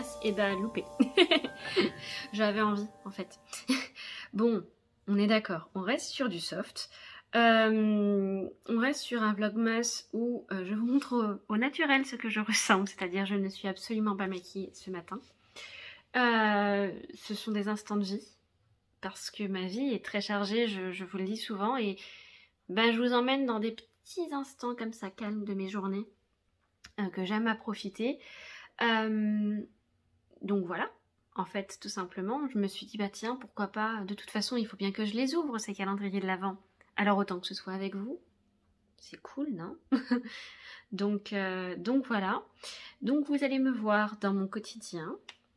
vlogmas, et bah loupé. J'avais envie en fait. Bon, on est d'accord, on reste sur du soft. On reste sur un vlogmas où je vous montre au naturel ce que je ressens, c'est-à-dire je ne suis absolument pas maquillée ce matin. Ce sont des instants de vie, parce que ma vie est très chargée, je vous le dis souvent, et ben, je vous emmène dans des petits instants comme ça, calmes de mes journées, que j'aime à profiter. Donc voilà, en fait, tout simplement, je me suis dit, bah tiens, pourquoi pas, de toute façon, il faut bien que je les ouvre, ces calendriers de l'Avent. Alors autant que ce soit avec vous, c'est cool, non? donc voilà, donc vous allez me voir dans mon quotidien,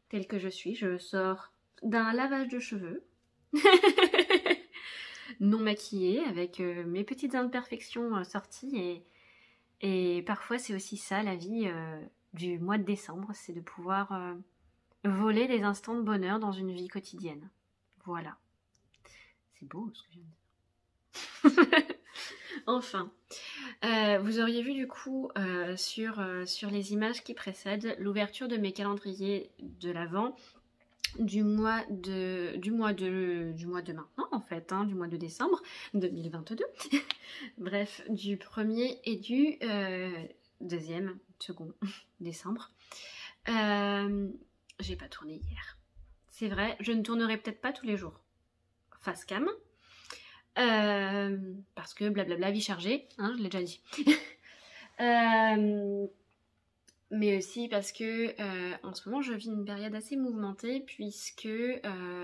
tel que je suis. Je sors d'un lavage de cheveux, non maquillée, avec mes petites imperfections sorties, et parfois c'est aussi ça la vie du mois de décembre, c'est de pouvoir voler des instants de bonheur dans une vie quotidienne. Voilà. C'est beau ce que je viens de dire. Enfin, vous auriez vu du coup sur les images qui précèdent l'ouverture de mes calendriers de l'Avent du mois de maintenant en fait, hein, du mois de décembre 2022. Bref, du 1er et du 2e, second décembre. J'ai pas tourné hier. C'est vrai, je ne tournerai peut-être pas tous les jours face cam. Parce que blablabla, vie chargée, hein, je l'ai déjà dit. Mais aussi parce que en ce moment je vis une période assez mouvementée, puisque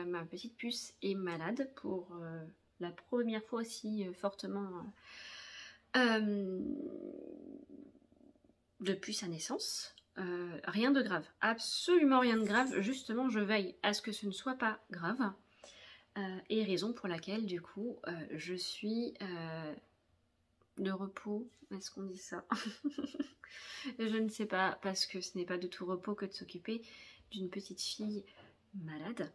ma petite puce est malade pour la première fois aussi fortement depuis sa naissance. Rien de grave, absolument rien de grave, justement je veille à ce que ce ne soit pas grave. Et raison pour laquelle du coup je suis de repos, est-ce qu'on dit ça? Je ne sais pas, parce que ce n'est pas de tout repos que de s'occuper d'une petite fille malade,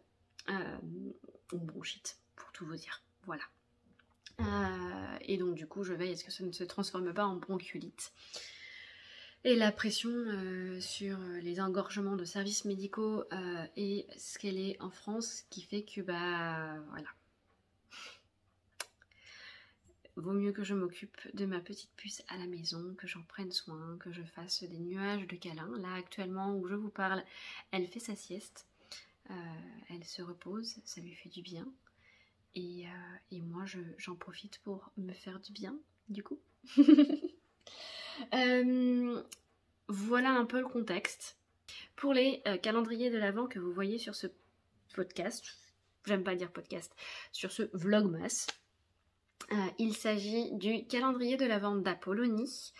ou bronchite pour tout vous dire, voilà. Et donc du coup je veille à ce que ça ne se transforme pas en bronchiolite. Et la pression sur les engorgements de services médicaux est ce qu'elle est en France, qui fait que bah voilà. Vaut mieux que je m'occupe de ma petite puce à la maison, que j'en prenne soin, que je fasse des nuages de câlins. Là actuellement où je vous parle, elle fait sa sieste, elle se repose, ça lui fait du bien. Et moi j'en profite pour me faire du bien du coup. Voilà un peu le contexte. Pour les calendriers de l'Avent que vous voyez sur ce podcast, j'aime pas dire podcast, sur ce vlogmas, il s'agit du calendrier de l'Avent d'Apollonie,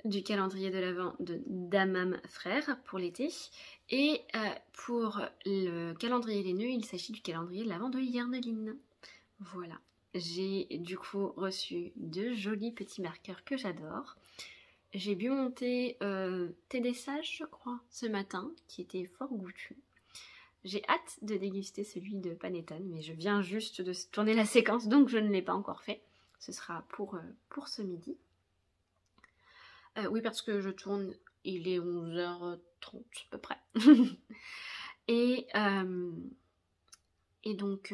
du calendrier de l'Avent de Damam Frère pour l'été, et pour le calendrier des nœuds, il s'agit du calendrier de l'Avent de Yerneline. Voilà, j'ai du coup reçu deux jolis petits marqueurs que j'adore. J'ai bu mon thé des sages, je crois, ce matin, qui était fort goûtu. J'ai hâte de déguster celui de Panettone, mais je viens juste de tourner la séquence, donc je ne l'ai pas encore fait. Ce sera pour ce midi. Oui, parce que je tourne, il est 11h30 à peu près. et donc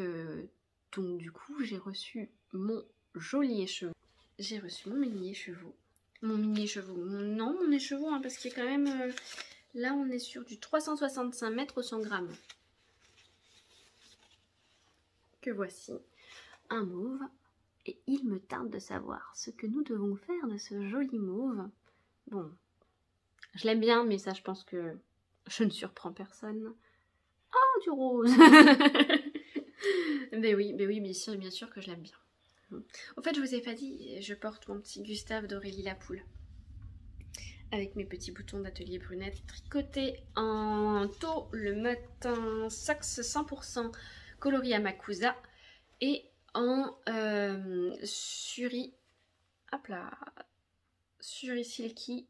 du coup, j'ai reçu mon joli écheveau. J'ai reçu mon mini écheveau. Mon mini écheveau, non mon écheveau, hein, parce qu'il y a quand même, là on est sur du 365 mètres au 100 grammes. Que voici, un mauve, et il me tarde de savoir ce que nous devons faire de ce joli mauve. Bon, je l'aime bien, mais ça je pense que je ne surprends personne. Oh, du rose. Mais oui, bien sûr que je l'aime bien. En fait, je vous ai pas dit, je porte mon petit Gustave d'Aurélie Lapoule. Avec mes petits boutons d'atelier brunette tricotés en tau le matin, saxe 100% coloris Amakusa, et en suri, hop là, suri silky,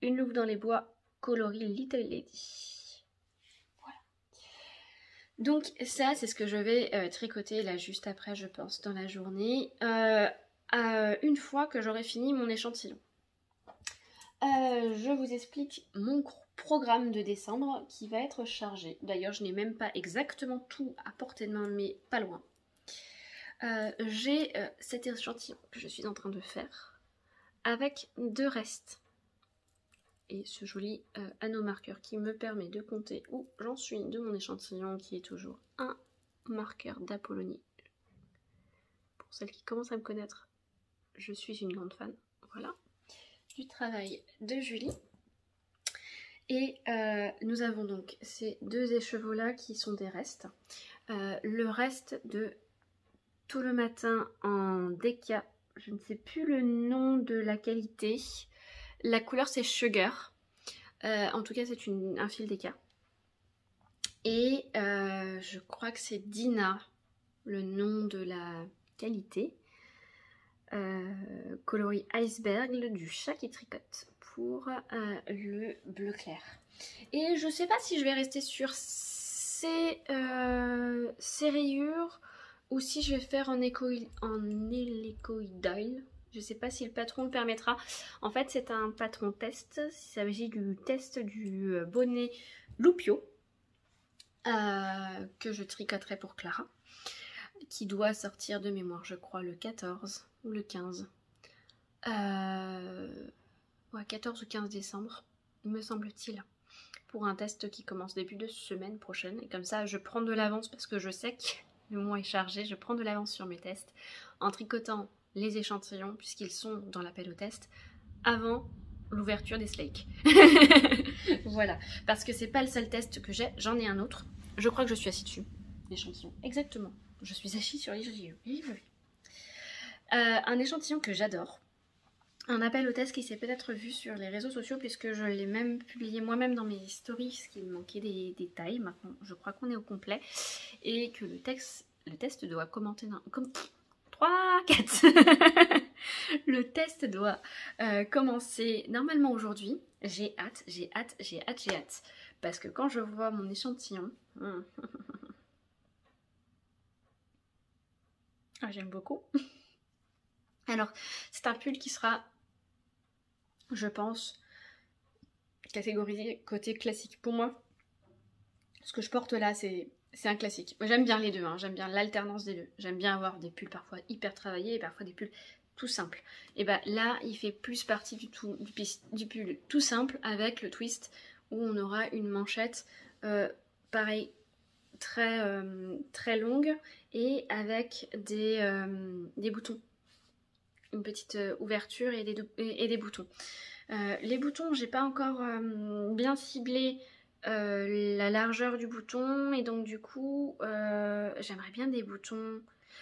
une louve dans les bois, coloris Little Lady. Donc ça c'est ce que je vais tricoter là juste après, je pense, dans la journée, une fois que j'aurai fini mon échantillon. Je vous explique mon groupe. programme de décembre qui va être chargé. D'ailleurs, je n'ai même pas exactement tout à portée de main, mais pas loin. J'ai cet échantillon que je suis en train de faire avec 2 restes. Et ce joli anneau marqueur qui me permet de compter où j'en suis de mon échantillon, qui est toujours un marqueur d'Apollonie. Pour celles qui commencent à me connaître, je suis une grande fan. Voilà. Du travail de Julie. Et nous avons donc ces 2 écheveaux là qui sont des restes. Le reste de Tout le matin en déca, je ne sais plus le nom de la qualité. La couleur c'est Sugar. En tout cas c'est un fil déca. Et je crois que c'est Dina, le nom de la qualité. Coloris Iceberg, du chat qui tricote pour le bleu clair. Et je sais pas si je vais rester sur ces rayures ou si je vais faire en hélicoïdale. Je sais pas si le patron le permettra. En fait c'est un patron test, il s'agit du test du bonnet Loupio que je tricoterai pour Clara, qui doit sortir de mémoire je crois le 14 ou le 15. Ouais, 14 ou 15 décembre, me semble-t-il, pour un test qui commence début de semaine prochaine. Et comme ça, je prends de l'avance parce que je sais que le mois est chargé. Je prends de l'avance sur mes tests en tricotant les échantillons, puisqu'ils sont dans l'appel au test, avant l'ouverture des Slake. Voilà, parce que c'est pas le seul test que j'ai, j'en ai un autre. Je crois que je suis assise dessus, l'échantillon. Exactement, je suis assise sur l'échantillon. Un échantillon que j'adore. Un appel au test qui s'est peut-être vu sur les réseaux sociaux puisque je l'ai même publié moi-même dans mes stories, parce qu'il me manquait des tailles. Maintenant, je crois qu'on est au complet et que le test doit commenter... 3, 4 Le test doit commencer normalement aujourd'hui. J'ai hâte. Parce que quand je vois mon échantillon... j'aime beaucoup. Alors, c'est un pull qui sera... je pense, catégorisé côté classique. Pour moi, ce que je porte là, c'est un classique. J'aime bien les deux, hein. J'aime bien l'alternance des deux. J'aime bien avoir des pulls parfois hyper travaillés et parfois des pulls tout simples. Et bah là, il fait plus partie du pull tout simple avec le twist où on aura une manchette, pareil, très longue et avec des boutons. Une petite ouverture et des boutons. Les boutons, j'ai pas encore bien ciblé la largeur du bouton et donc du coup j'aimerais bien des boutons.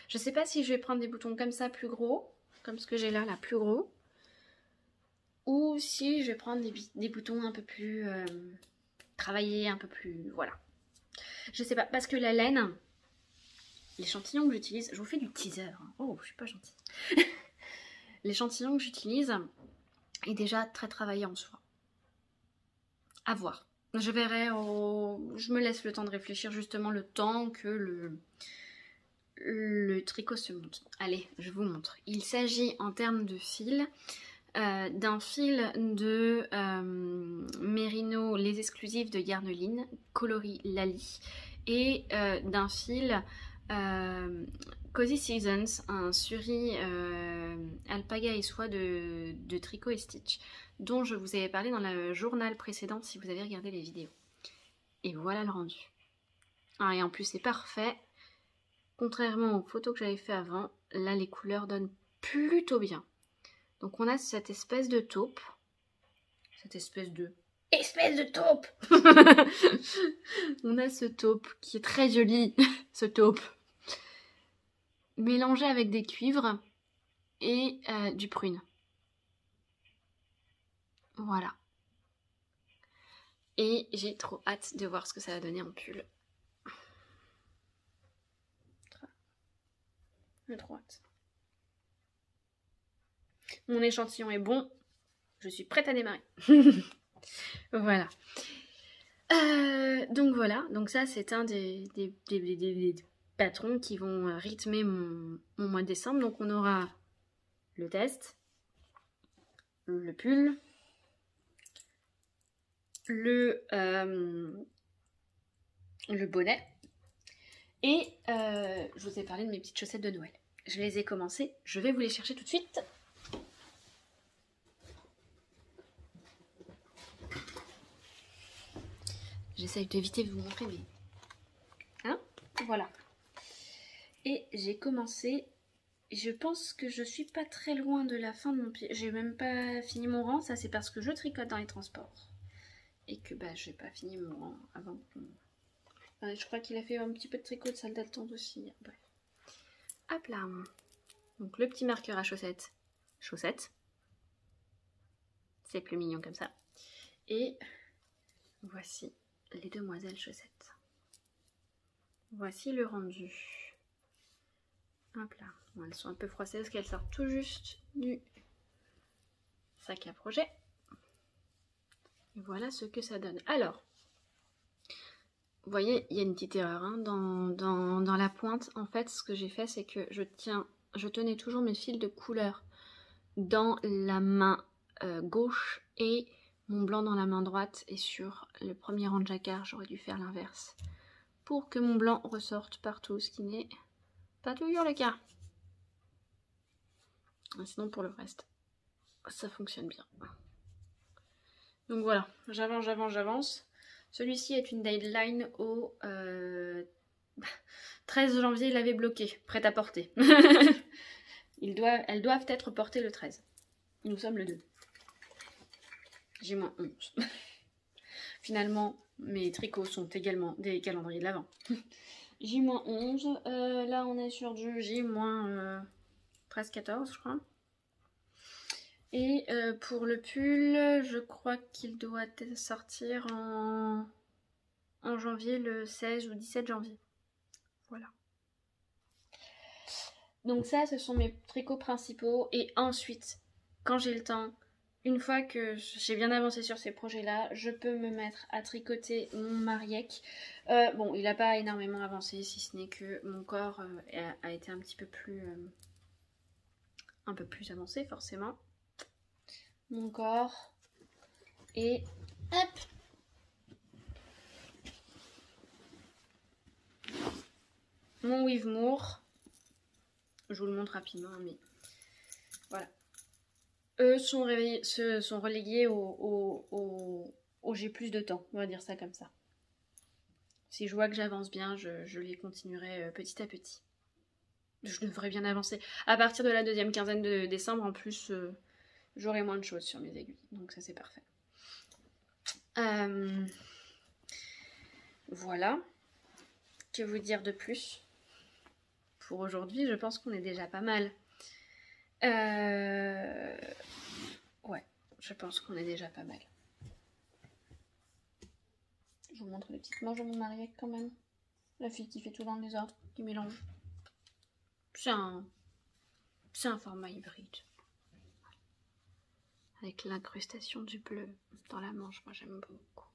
Je sais pas si je vais prendre des boutons comme ça plus gros, comme ce que j'ai là plus gros, ou si je vais prendre des boutons un peu plus travaillés, un peu plus... voilà. Je sais pas, parce que la laine, l'échantillon que j'utilise, je vous fais du teaser. Hein. Oh, je suis pas gentille. L'échantillon que j'utilise est déjà très travaillé en soi. À voir. Je verrai, je me laisse le temps de réfléchir, justement le temps que le tricot se monte. Allez, je vous montre. Il s'agit en termes de fil d'un fil de Merino, les exclusifs de Yarneline, coloris Lali, et d'un fil Cozy Seasons, un suri alpaga et soie de Tricot et Stitch, dont je vous avais parlé dans le journal précédent si vous avez regardé les vidéos. Et voilà le rendu. Ah, et en plus c'est parfait. Contrairement aux photos que j'avais fait avant, là les couleurs donnent plutôt bien. Donc on a cette espèce de taupe. Cette espèce de taupe. On a ce taupe qui est très joli, ce taupe. Mélangé avec des cuivres et du prune. Voilà. Et j'ai trop hâte de voir ce que ça va donner en pull. J'ai trop hâte. Mon échantillon est bon. Je suis prête à démarrer. Voilà. Donc voilà. Donc ça, c'est un des patrons qui vont rythmer mon mois de décembre. Donc on aura le test, le pull, le bonnet. Et je vous ai parlé de mes petites chaussettes de Noël. Je les ai commencées, je vais vous les chercher tout de suite. J'essaye d'éviter de vous montrer, mais... Hein? Voilà. Et j'ai commencé... Je pense que je suis pas très loin de la fin de mon pied. J'ai même pas fini mon rang. Ça, c'est parce que je tricote dans les transports. Et que bah, j'ai pas fini mon rang avant. Enfin, je crois qu'il a fait un petit peu de tricot de salle d'attente aussi. Bref. Hop là. Donc le petit marqueur à chaussettes. Chaussettes. C'est plus mignon comme ça. Et voici les demoiselles chaussettes. Voici le rendu. Hop là. Bon, elles sont un peu froissées parce qu'elles sortent tout juste du sac à projet. Et voilà ce que ça donne. Alors, vous voyez, il y a une petite erreur hein, dans la pointe. En fait, ce que j'ai fait, c'est que je tenais toujours mes fils de couleur dans la main gauche et mon blanc dans la main droite. Et sur le premier rang de jacquard, j'aurais dû faire l'inverse pour que mon blanc ressorte partout, ce qui n'est pas toujours le cas. Sinon, pour le reste, ça fonctionne bien. Donc voilà, j'avance. Celui-ci est une deadline au 13 janvier, il avait bloqué, prêt à porter. Elles doivent être portées le 13. Nous sommes le 2. J-11. Finalement, mes tricots sont également des calendriers de l'Avent. J-11, là on est sur du J-13-14 je crois. Et pour le pull, je crois qu'il doit sortir en janvier, le 16 ou 17 janvier. Voilà. Donc ça, ce sont mes tricots principaux. Et ensuite, quand j'ai le temps, une fois que j'ai bien avancé sur ces projets-là, je peux me mettre à tricoter mon Mariec. Bon, il n'a pas énormément avancé, si ce n'est que mon corps a été un petit peu plus avancé, forcément. Mon corps. Et hop! Mon Weavemoor. Je vous le montre rapidement, mais voilà. Eux sont relégués au j'ai plus de temps, on va dire ça comme ça. Si je vois que j'avance bien, je les continuerai petit à petit. Je devrais bien avancer. À partir de la deuxième quinzaine de décembre, en plus, j'aurai moins de choses sur mes aiguilles. Donc ça, c'est parfait. Voilà. Que vous dire de plus? Pour aujourd'hui, je pense qu'on est déjà pas mal. Ouais, je pense qu'on est déjà pas mal. Je vous montre les petites manches de mon Mariec quand même. La fille qui fait tout dans le désordre, qui mélange. C'est un format hybride. Avec l'incrustation du bleu dans la manche, moi j'aime beaucoup.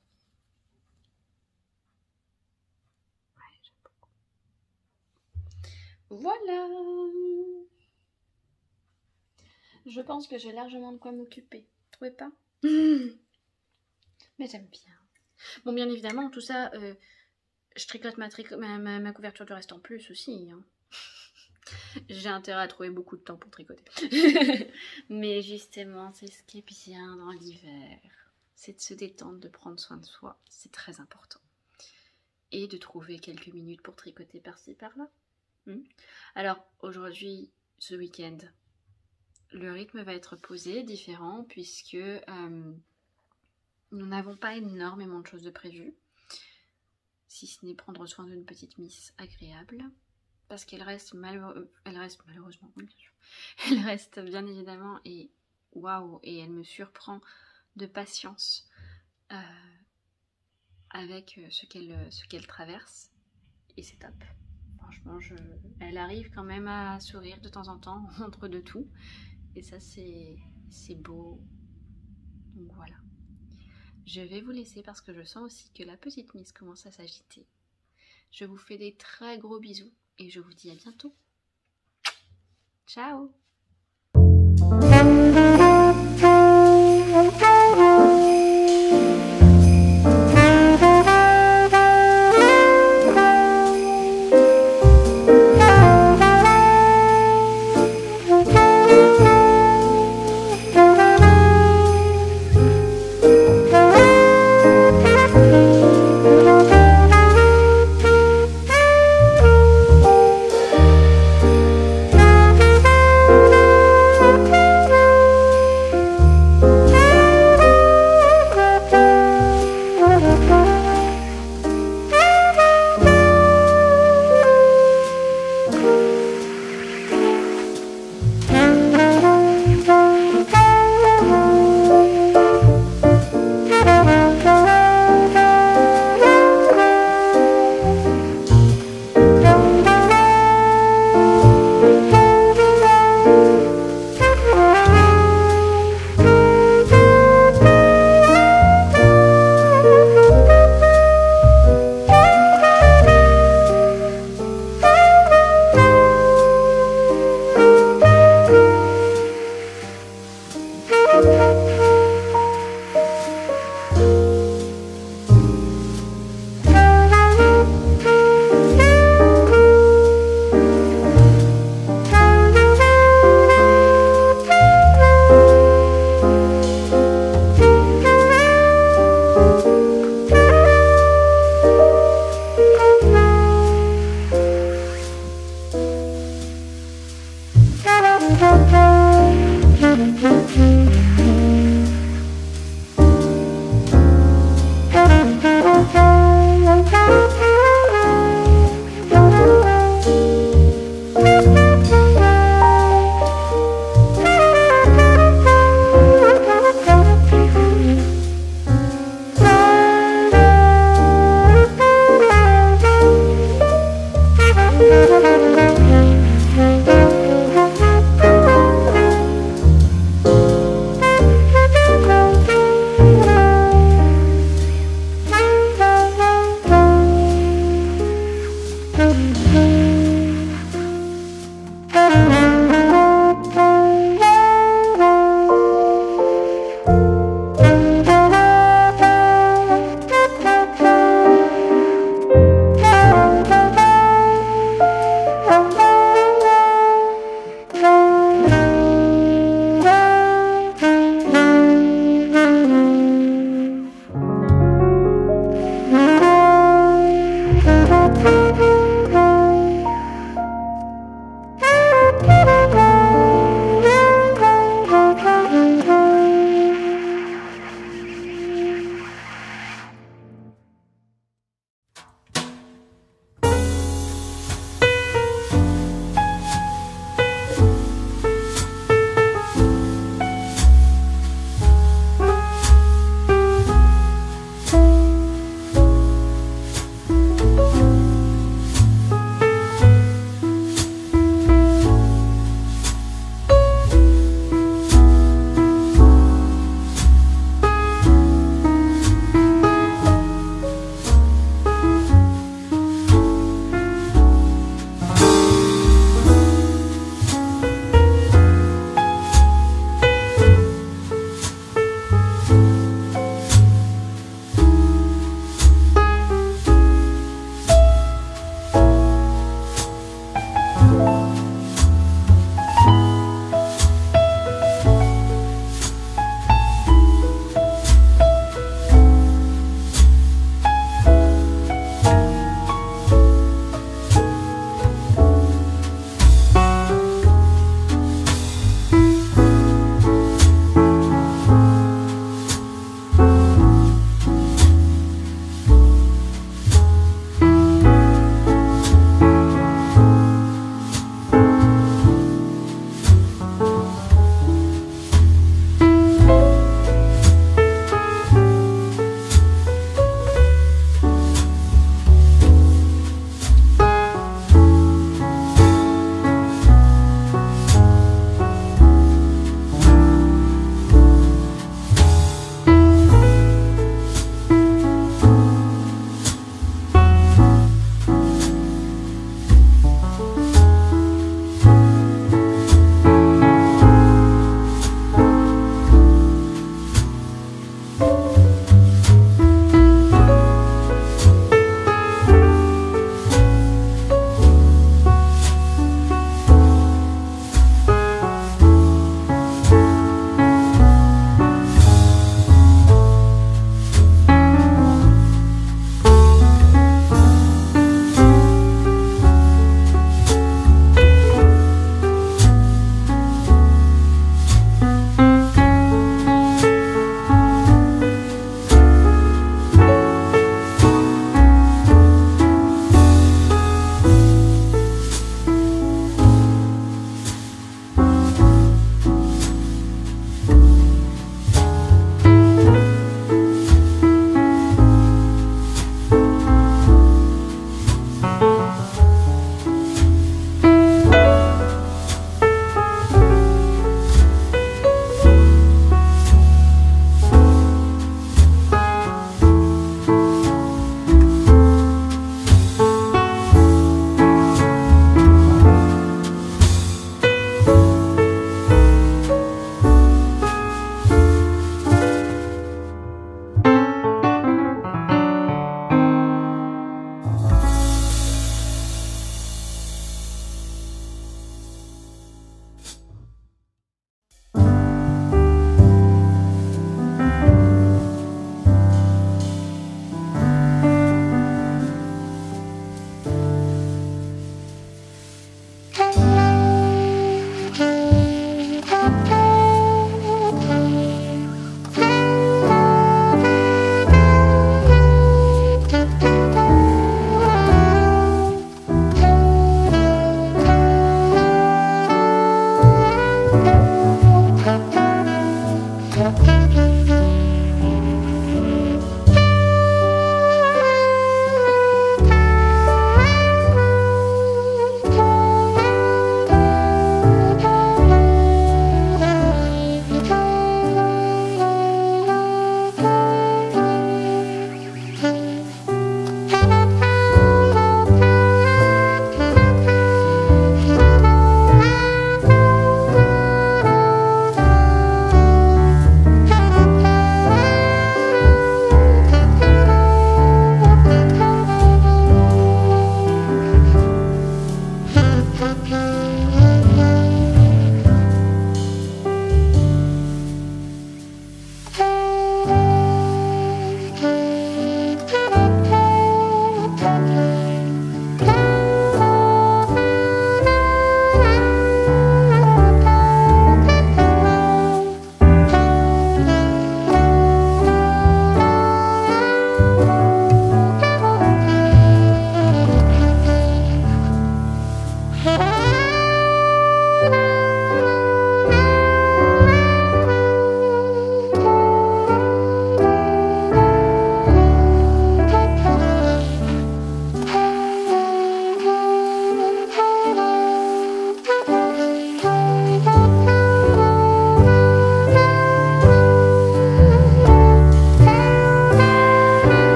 Ouais, j'aime beaucoup. Voilà. Je pense que j'ai largement de quoi m'occuper. Trouvez pas? Mais j'aime bien. Bon, bien évidemment, tout ça, je tricote ma couverture du reste en plus aussi. Hein. J'ai intérêt à trouver beaucoup de temps pour tricoter. Mais justement, c'est ce qui est bien dans l'hiver. C'est de se détendre, de prendre soin de soi. C'est très important. Et de trouver quelques minutes pour tricoter par-ci, par-là. Alors, aujourd'hui, ce week-end, le rythme va être posé, différent, puisque nous n'avons pas énormément de choses de prévues. Si ce n'est prendre soin d'une petite miss agréable. Parce qu'elle reste malheureusement, oui, bien sûr. Elle reste bien évidemment et waouh, et elle me surprend de patience avec ce qu'elle traverse. Et c'est top. Franchement, elle arrive quand même à sourire de temps en temps entre deux tout. Et ça, c'est beau. Donc voilà. Je vais vous laisser parce que je sens aussi que la petite miss commence à s'agiter. Je vous fais des très gros bisous. Et je vous dis à bientôt. Ciao!